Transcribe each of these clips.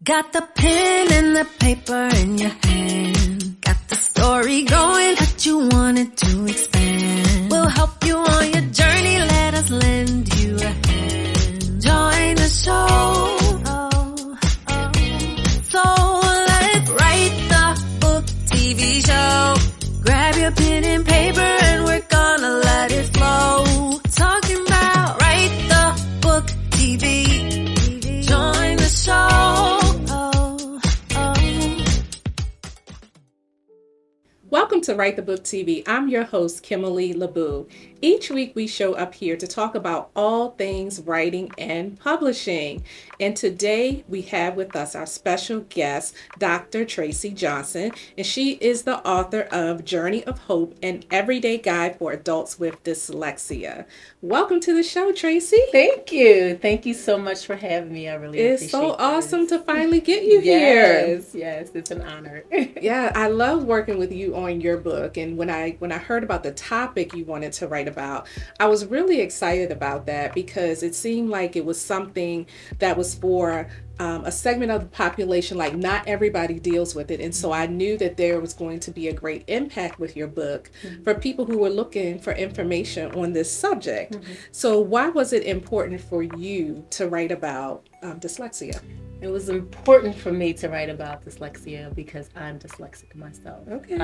Got the pen and the paper in your hand. Got the story going, but you wanted to expand. We'll help you on your journey, let us lend you a hand. Join the show. So let's write the book TV show. Grab your pen and paper and we're gonna let it flow. Talking about write the book TV. Join the show. Welcome to Write the Book TV. I'm your host, Kimberly LeBeau. Each week we show up here to talk about all things writing and publishing. And today we have with us our special guest, Dr. Tracy Johnson, and she is the author of Journey of Hope, an everyday guide for adults with dyslexia. Welcome to the show, Tracy. Thank you. Thank you so much for having me. I really appreciate it. It's so awesome to finally get you here. Yes, it's an honor. Yeah, I love working with you on your book, and when I heard about the topic you wanted to write about, I was really excited about that because it seemed like it was something that was for a segment of the population, like not everybody deals with it, and so I knew that there was going to be a great impact with your book for people who were looking for information on this subject. So why was it important for you to write about dyslexia? It was important for me to write about dyslexia because I'm dyslexic myself. Okay.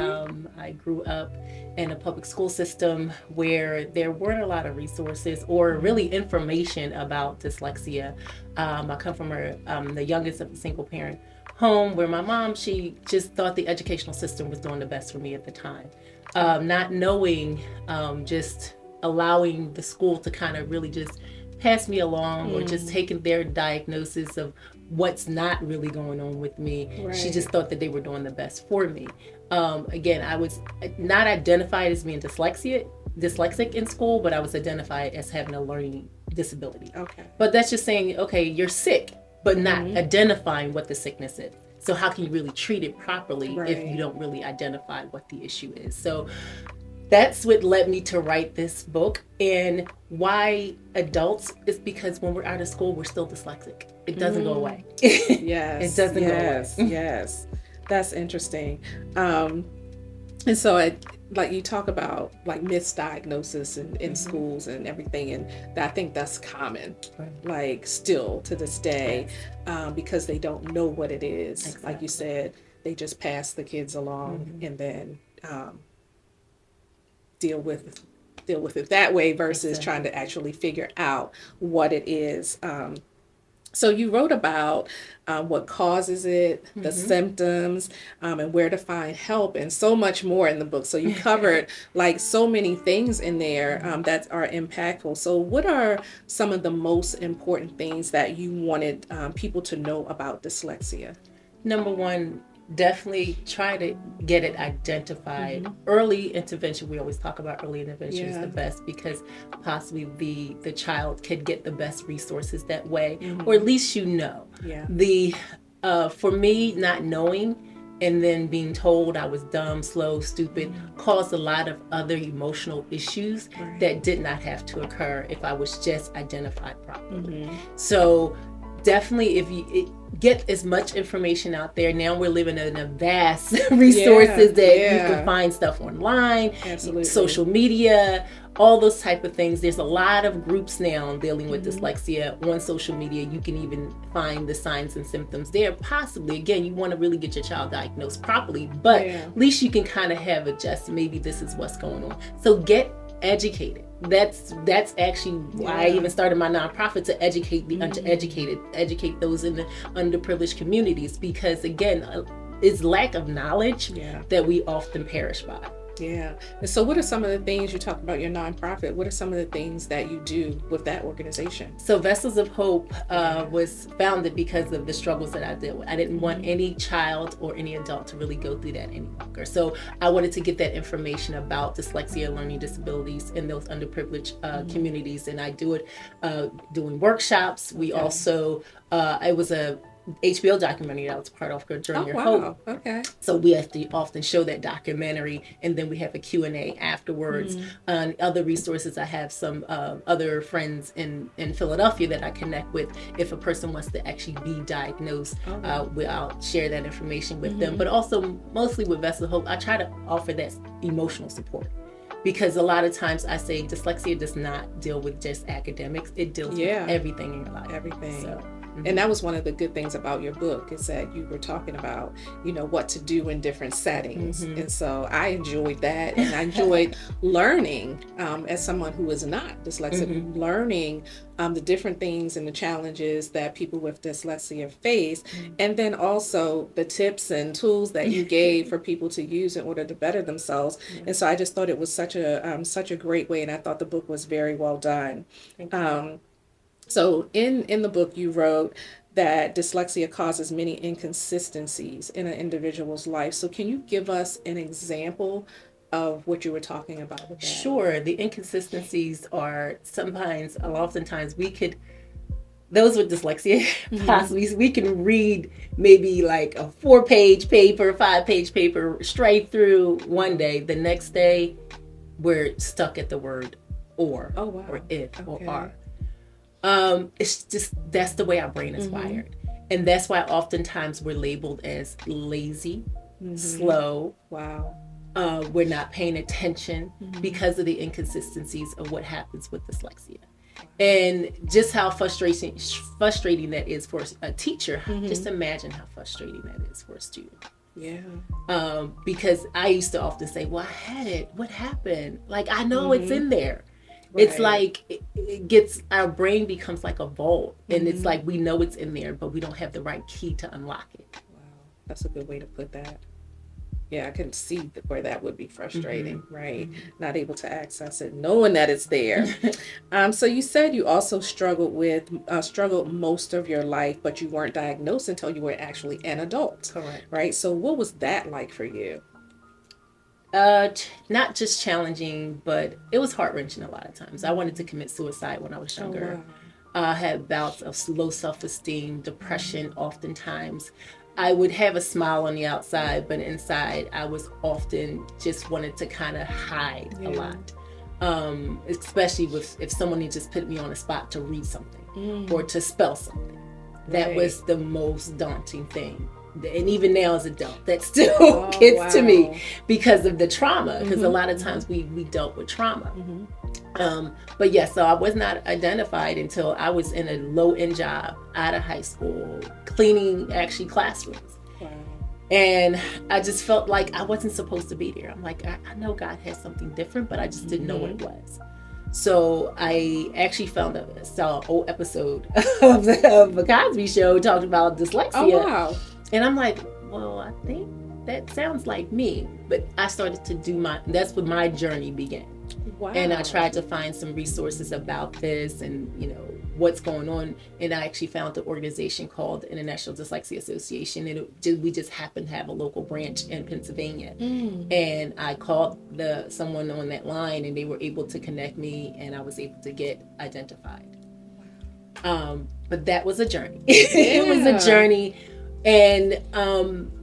I grew up in a public school system where there weren't a lot of resources or really information about dyslexia. I come from the youngest of a single parent home where my mom, she just thought the educational system was doing the best for me at the time. Not knowing, just allowing the school to kind of really just pass me along or just taking their diagnosis of what's not really going on with me. Right. She just thought that they were doing the best for me. Again, I was not identified as being dyslexic in school, but I was identified as having a learning disability. Okay. But that's just saying, okay, you're sick, but not identifying what the sickness is. So how can you really treat it properly if you don't really identify what the issue is? So that's what led me to write this book. And why adults is because when we're out of school, we're still dyslexic. It doesn't go away. Yes. It doesn't go away. Yes. That's interesting. And so like you talk about like misdiagnosis in schools and everything. And I think that's common, like still to this day, because they don't know what it is. Exactly. Like you said, they just pass the kids along and then deal with it that way versus trying to actually figure out what it is. So you wrote about what causes it, the symptoms, and where to find help, and so much more in the book. So you covered like so many things in there that are impactful. So what are some of the most important things that you wanted people to know about dyslexia? Number one, definitely try to get it identified. Early intervention, we always talk about early intervention is the best because possibly the child could get the best resources that way, or at least for me, not knowing and then being told I was dumb, slow, stupid caused a lot of other emotional issues that did not have to occur if I was just identified properly. So definitely, if you get as much information out there. Now we're living in a vast resources that you can find stuff online, social media, all those type of things. There's a lot of groups now dealing with dyslexia on social media. You can even find the signs and symptoms there. Possibly, again, you want to really get your child diagnosed properly, but at least you can kind of have a just maybe this is what's going on. So get educated. That's actually why I even started my nonprofit, to educate the undereducated, educate those in the underprivileged communities, because again, it's lack of knowledge that we often perish by. Yeah. And so what are some of the things you talk about your nonprofit? What are some of the things that you do with that organization? So Vessels of Hope was founded because of the struggles that I dealt with. I didn't want any child or any adult to really go through that any longer. So I wanted to get that information about dyslexia, learning disabilities in those underprivileged communities. And I do it doing workshops. We also, it was a HBO documentary that was part of During Your Hope. Okay. So we have to often show that documentary, and then we have a Q&A afterwards. Other resources, I have some other friends in Philadelphia that I connect with. If a person wants to actually be diagnosed, I'll share that information with them. But also, mostly with Vessel Hope, I try to offer that emotional support. Because a lot of times I say dyslexia does not deal with just academics. It deals with everything in your life. Everything. So, and that was one of the good things about your book, is that you were talking about, what to do in different settings. And so I enjoyed that. And I enjoyed learning, as someone who is not dyslexic, learning the different things and the challenges that people with dyslexia face. And then also the tips and tools that you gave for people to use in order to better themselves. And so I just thought it was such a great way. And I thought the book was very well done. So in the book, you wrote that dyslexia causes many inconsistencies in an individual's life. So can you give us an example of what you were talking about with that? Sure. The inconsistencies are oftentimes those with dyslexia, possibly, we can read maybe like a 4-page paper, 5-page paper straight through one day. The next day, we're stuck at the word or, or if, or are. It's just, that's the way our brain is wired. And that's why oftentimes we're labeled as lazy, slow. We're not paying attention because of the inconsistencies of what happens with dyslexia. And just how frustrating that is for a teacher. Just imagine how frustrating that is for a student. Because I used to often say, well, I had it. What happened? Like, I know it's in there. It's like it gets, our brain becomes like a vault, and it's like we know it's in there, but we don't have the right key to unlock it. Wow, that's a good way to put that. Yeah, I can see where that would be frustrating, right? Not able to access it, knowing that it's there. So you said you also struggled most of your life, but you weren't diagnosed until you were actually an adult. Correct. Right? So what was that like for you? Not just challenging, but it was heart-wrenching a lot of times. I wanted to commit suicide when I was younger. I had bouts of low self-esteem, depression oftentimes. I would have a smile on the outside, but inside I was often just wanted to kind of hide a lot. Especially if someone had just put me on a spot to read something or to spell something. That was the most daunting thing. And even now as an adult, that still gets to me because of the trauma. Because a lot of times we dealt with trauma. But yes, so I was not identified until I was in a low-end job out of high school, cleaning actually classrooms. And I just felt like I wasn't supposed to be there. I'm like, I know God has something different, but I just didn't know what it was. So I actually saw an old episode of the Cosby Show talking about dyslexia. And I'm like, well, I think that sounds like me. But I started to that's where my journey began. And I tried to find some resources about this and, what's going on. And I actually found the organization called the International Dyslexia Association. And we just happened to have a local branch in Pennsylvania. And I called someone on that line, and they were able to connect me, and I was able to get identified. But that was a journey. It was a journey. And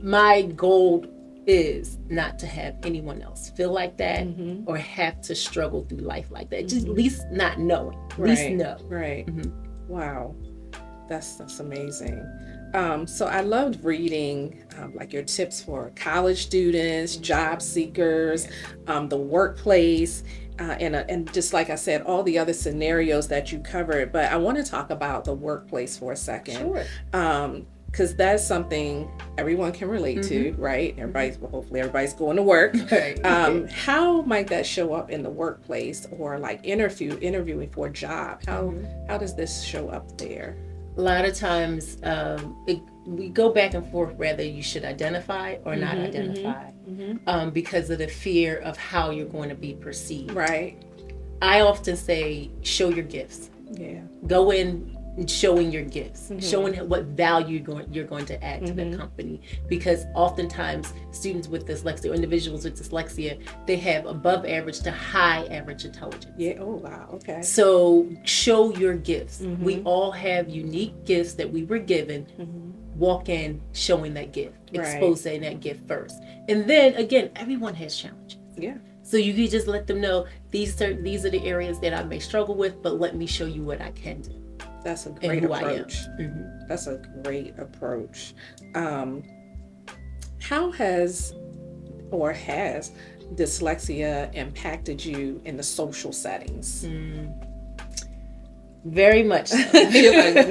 my goal is not to have anyone else feel like that or have to struggle through life like that. Just at least not knowing. At least know. Right. Wow. That's amazing. So I loved reading like your tips for college students, job seekers, the workplace, and just like I said, all the other scenarios that you covered. But I want to talk about the workplace for a second. Sure. Because that's something everyone can relate to, right? Hopefully everybody's going to work. How might that show up in the workplace, or like interviewing for a job? How does this show up there? A lot of times we go back and forth whether you should identify or not identify because of the fear of how you're going to be perceived. Right. I often say, show your gifts. Go in showing your gifts, showing what value you're going to add to the company. Because oftentimes students with dyslexia, or individuals with dyslexia, they have above average to high average intelligence. Oh, wow. Okay. So show your gifts. We all have unique gifts that we were given. walk in showing that gift, Right. exposing that gift first. And then again, everyone has challenges. Yeah. So you can just let them know these are the areas that I may struggle with, but let me show you what I can do. That's a great approach. Mm-hmm. That's a great approach. How has dyslexia impacted you in the social settings? Very much so. You're like,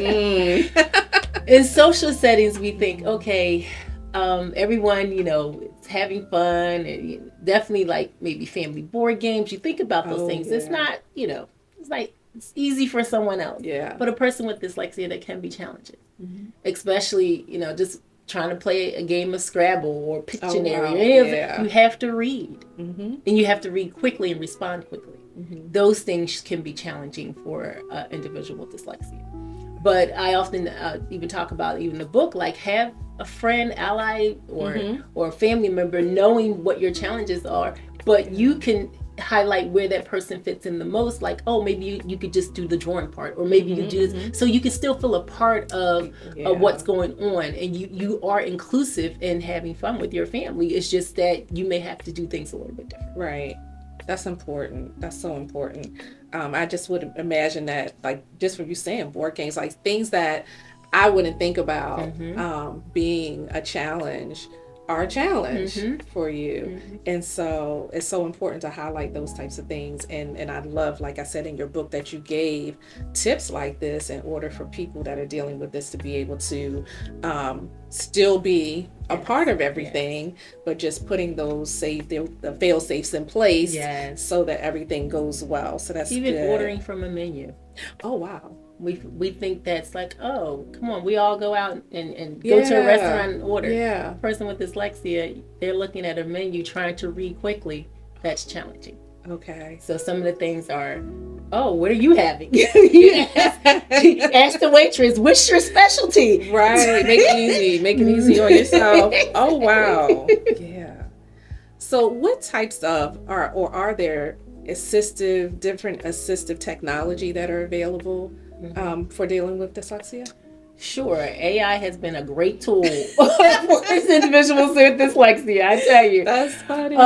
In social settings, we think, okay, everyone, is having fun, and definitely like maybe family board games. You think about those things. Yeah. It's not, it's like it's easy for someone else. Yeah. But a person with dyslexia, that can be challenging, Mm-hmm. especially, just trying to play a game of Scrabble or Pictionary. wow. Or any of Yeah. it. You have to read, Mm-hmm. and you have to read quickly and respond quickly. Mm-hmm. Those things can be challenging for an individual with dyslexia. But I often even talk about, even the book, like have a friend, ally, or a family member knowing what your challenges are, but you can highlight where that person fits in the most. Like, oh, maybe you could just do the drawing part, or maybe you do this, so you can still feel a part of what's going on, and you are inclusive in having fun with your family. It's just that you may have to do things a little bit different. Right. That's important. That's so important. I just would imagine that, like, just from you saying board games, like things that I wouldn't think about being a challenge are a challenge for you. And so it's so important to highlight those types of things. And I love, like I said in your book, that you gave tips like this in order for people that are dealing with this to be able to still be a part of everything, but just putting those the fail safes in place so that everything goes well. So that's even good. ordering from a menu. Oh, wow. We think that's like, oh, come on, we all go out and go to a restaurant and order. Yeah. A person with dyslexia, they're looking at a menu trying to read quickly. That's challenging. Okay. So some of the things are, oh, what are you having? You ask the waitress, what's your specialty? Right. Make it easy. Make it easy on yourself. Oh, wow. Yeah. So what types of are there different assistive technology that are available for dealing with dyslexia? Sure. AI has been a great tool for individuals with dyslexia, I tell you. That's funny.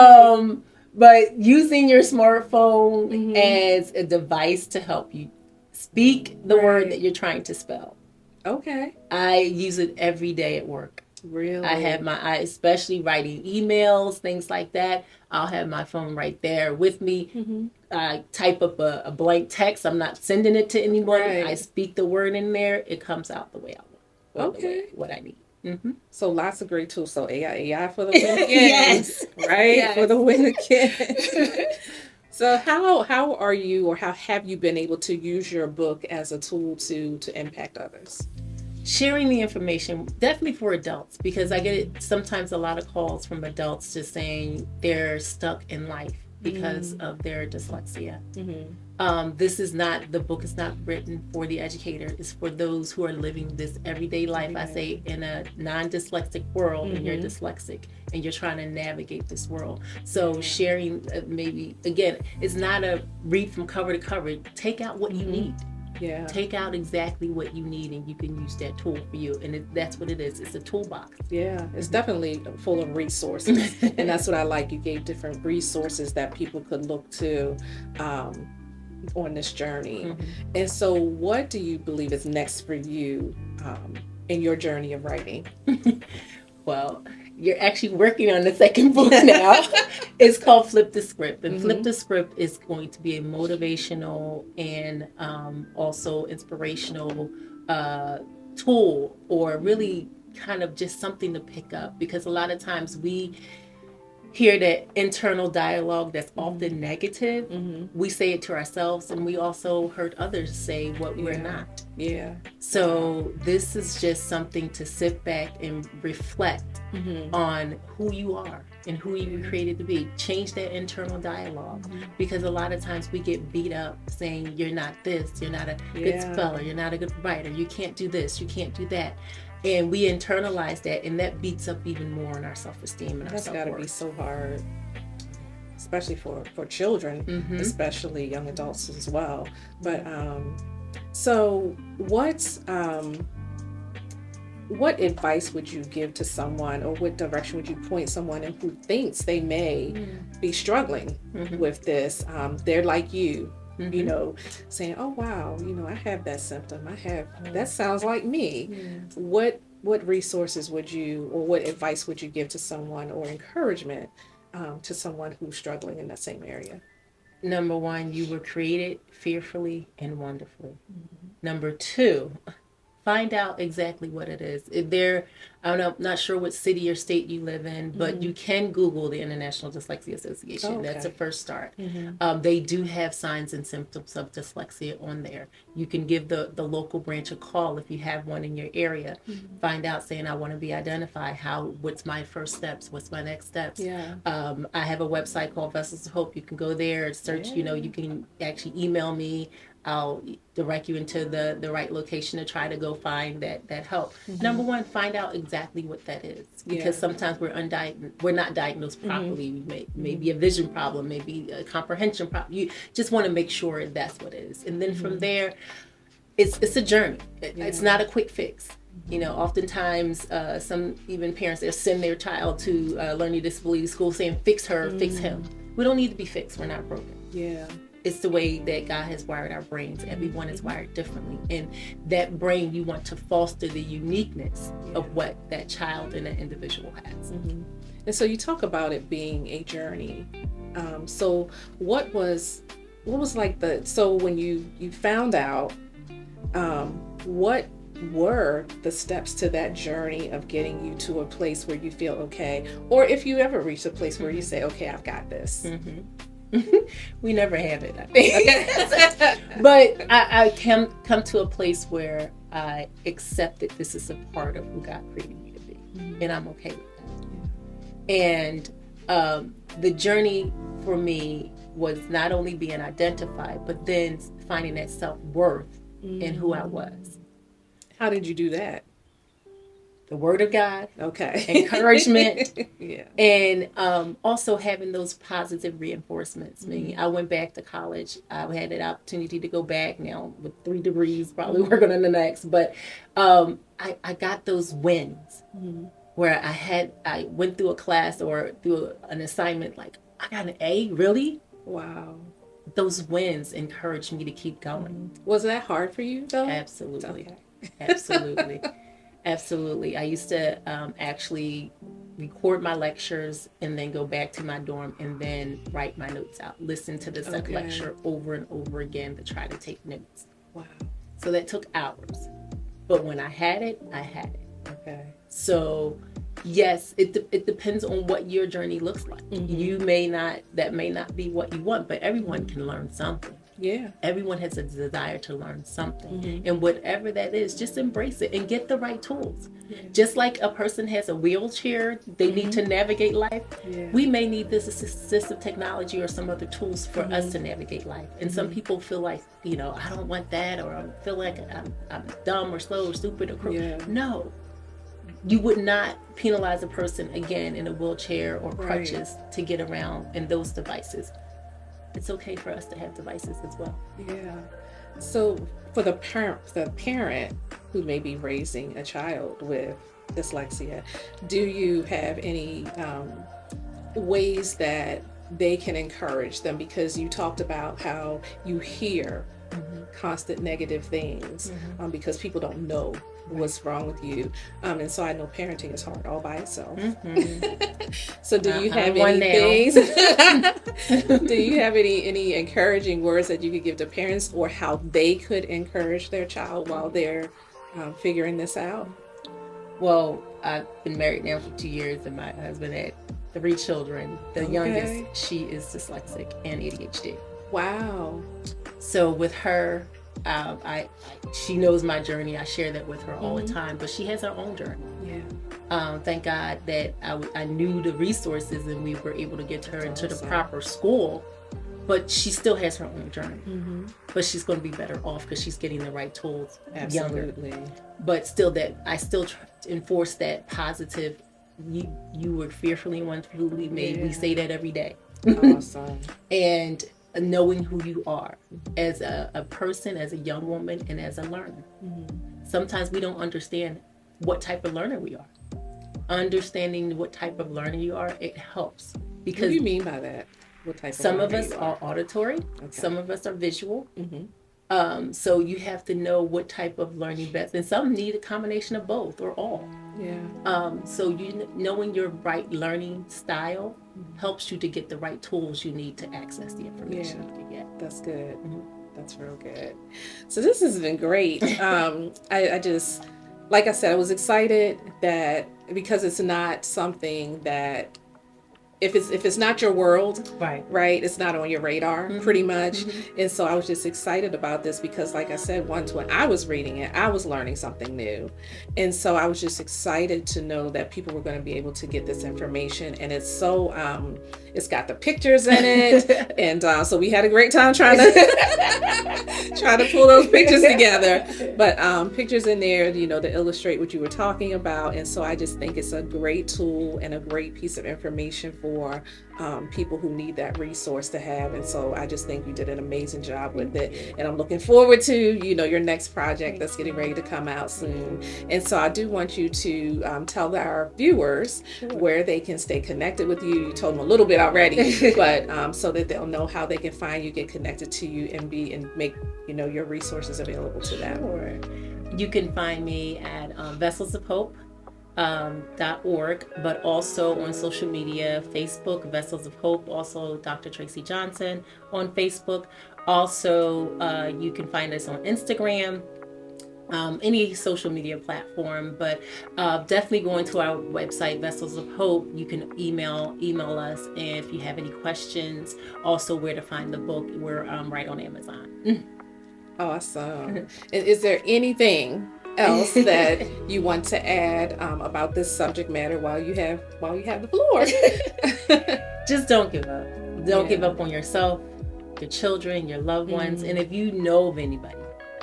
But using your smartphone as a device to help you speak the word that you're trying to spell. Okay. I use it every day at work. Really? I have especially writing emails, things like that. I'll have my phone right there with me. I type up a blank text. I'm not sending it to anyone. Right. I speak the word in there. It comes out the way I want. Okay. What I need. So lots of great tools. So AI for the win again. Yes. Right? Yes. For the win again. So how are you, or how have you been able to use your book as a tool to impact others? Sharing the information, definitely for adults, because I get sometimes a lot of calls from adults just saying they're stuck in life because of their dyslexia. The book is not written for the educator. It's for those who are living this everyday life. I say, in a non-dyslexic world, and you're dyslexic and you're trying to navigate this world. So sharing, maybe, again, it's not a read from cover to cover. Take out what you need. Yeah. Take out exactly what you need, and you can use that tool for you. And that's what it is. It's a toolbox. Yeah, it's definitely full of resources. And that's what I like. You gave different resources that people could look to on this journey. And so what do you believe is next for you in your journey of writing? Well, you're actually working on the second book now. It's called Flip the Script. And Flip the Script is going to be a motivational and also inspirational tool, or really kind of just something to pick up. Because a lot of times we hear that internal dialogue that's often negative. We say it to ourselves, and we also heard others say what we're not. Yeah. So this is just something to sit back and reflect on who you are and who you were created to be. Change that internal dialogue, because a lot of times we get beat up saying you're not this, you're not a good speller, you're not a good writer, you can't do this, you can't do that. And we internalize that, and that beats up even more on our self-esteem and our self-worth. That's got to be so hard, especially for children, especially young adults as well. But so what what advice would you give to someone, or what direction would you point someone in who thinks they may be struggling with this? They're like you, you know, saying, oh, wow, you know, I have that symptom. That sounds like me. What resources would you, or what advice would you give to someone, or encouragement to someone who's struggling in that same area? Number one, you were created fearfully and wonderfully. Number two, find out exactly what it is. I'm not sure what city or state you live in, but you can Google the International Dyslexia Association. That's a first start. They do have signs and symptoms of dyslexia on there. You can give the local branch a call if you have one in your area. Find out, saying, I want to be identified. What's my first steps? What's my next steps? I have a website called Vessels of Hope. You can go there, search, you can actually email me. I'll direct you into the right location to try to go find that help. Number one, find out exactly what that is, because sometimes we're not diagnosed properly. Maybe a vision problem, maybe a comprehension problem. You just want to make sure that's what it is, and then from there, it's a journey. It's not a quick fix. Oftentimes some even parents, they'll send their child to learning disability school saying, fix her, fix him. We don't need to be fixed. We're not broken. It's the way that God has wired our brains. Everyone is wired differently. And that brain, you want to foster the uniqueness of what that child and that individual has. And so you talk about it being a journey. So what was like so when you found out, what were the steps to that journey of getting you to a place where you feel okay? Or if you ever reach a place where you say, okay, I've got this. We never have it, I think. But I can come to a place where I accept that this is a part of who God created me to be. And I'm okay with that. And the journey for me was not only being identified, but then finding that self-worth in who I was. How did you do that? The Word of God, encouragement, and also having those positive reinforcements. I went back to college. I had an opportunity to go back now with 3 degrees, probably working on the next. But I got those wins where I went through a class or through an assignment like, I got an A, really? Wow. Those wins encouraged me to keep going. Was that hard for you, though? Absolutely. Absolutely. Absolutely. I used to actually record my lectures and then go back to my dorm and then write my notes out. Listen to the lecture over and over again to try to take notes. Wow. So that took hours. But when I had it, I had it. Okay. So yes, it depends on what your journey looks like. That may not be what you want, but everyone can learn something. Yeah. Everyone has a desire to learn something. And whatever that is, just embrace it and get the right tools. Just like a person has a wheelchair, they need to navigate life. We may need this assistive technology or some other tools for us to navigate life. And some people feel like, I don't want that, or I feel like I'm dumb or slow or stupid or crooked. No. You would not penalize a person again in a wheelchair or crutches to get around in those devices. It's okay for us to have devices as well. Yeah. So for the parent who may be raising a child with dyslexia, do you have any ways that they can encourage them? Because you talked about how you hear constant negative things because people don't know what's wrong with you. And so I know parenting is hard all by itself. So do you have any things? Do you have any encouraging words that you could give to parents, or how they could encourage their child while they're figuring this out? Well, I've been married now for 2 years, and my husband had 3 children. The youngest, she is dyslexic and ADHD. Wow. So with her, she knows my journey. I share that with her all the time, but she has her own journey. Thank God that I knew the resources and we were able to get her into the proper school, but she still has her own journey. But she's going to be better off because she's getting the right tools younger. But still, I still try to enforce that positive. You were fearfully and wonderfully made. We say that every day. Awesome. And knowing who you are as a person, as a young woman, and as a learner. Sometimes we don't understand what type of learner we are. Understanding what type of learner you are, it helps. Because what do you mean by that? What type some of of us are auditory, some of us are visual. So you have to know what type of learning best, and some need a combination of both or all. So knowing your right learning style helps you to get the right tools you need to access the information you get. That's good. That's real good. So this has been great. I just, like I said, I was excited that because it's not something that if it's not your world, right, it's not on your radar, pretty much. And so I was just excited about this because, like I said, once when I was reading it, I was learning something new. And so I was just excited to know that people were going to be able to get this information. And it's so, it's got the pictures in it. And so we had a great time trying to pull those pictures together. But pictures in there, you know, to illustrate what you were talking about. And so I just think it's a great tool and a great piece of information for people who need that resource to have. And so I just think you did an amazing job with it. And I'm looking forward to, you know, your next project that's getting ready to come out soon. And so I do want you to tell our viewers where they can stay connected with you. You told them a little bit already, but so that they'll know how they can find you, get connected to you, and make, you know, your resources available to them. You can find me at Vessels of Hope. .org, but also on social media, Facebook, Vessels of Hope, also Dr. Tracy Johnson on Facebook. Also, you can find us on Instagram, any social media platform, but definitely going to our website, Vessels of Hope. You can email us, and if you have any questions, also where to find the book, we're right on Amazon. Awesome. And is there anything else that you want to add about this subject matter while you have the floor? Just don't give up. Don't give up on yourself, your children, your loved ones. And if you know of anybody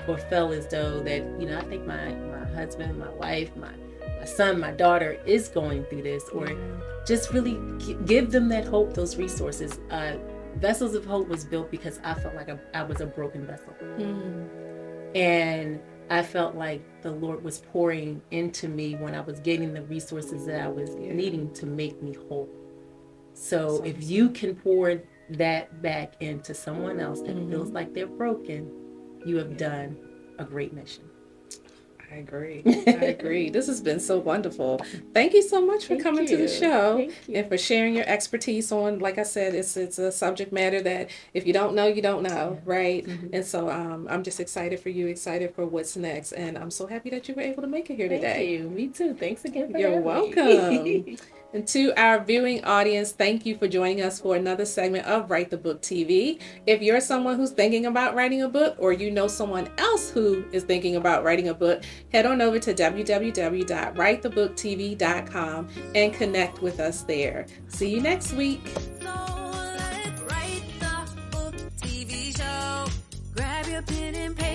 or feel as though that, you know, I think my husband, my wife, my son, my daughter is going through this, or just really give them that hope, those resources. Vessels of Hope was built because I felt like I was a broken vessel. And I felt like the Lord was pouring into me when I was getting the resources that I was needing to make me whole. So if you can pour that back into someone else that feels like they're broken, you have done a great mission. I agree. This has been so wonderful. Thank you so much for coming to the show and for sharing your expertise on, like I said, it's a subject matter that if you don't know, you don't know, right? And so I'm just excited for you, excited for what's next. And I'm so happy that you were able to make it here today. Thank you. Me too. Thanks again for You're welcome. And to our viewing audience, thank you for joining us for another segment of Write the Book TV. If you're someone who's thinking about writing a book, or you know someone else who is thinking about writing a book, head on over to www.writethebooktv.com and connect with us there. See you next week. So let's write the book TV show. Grab your pen and paper.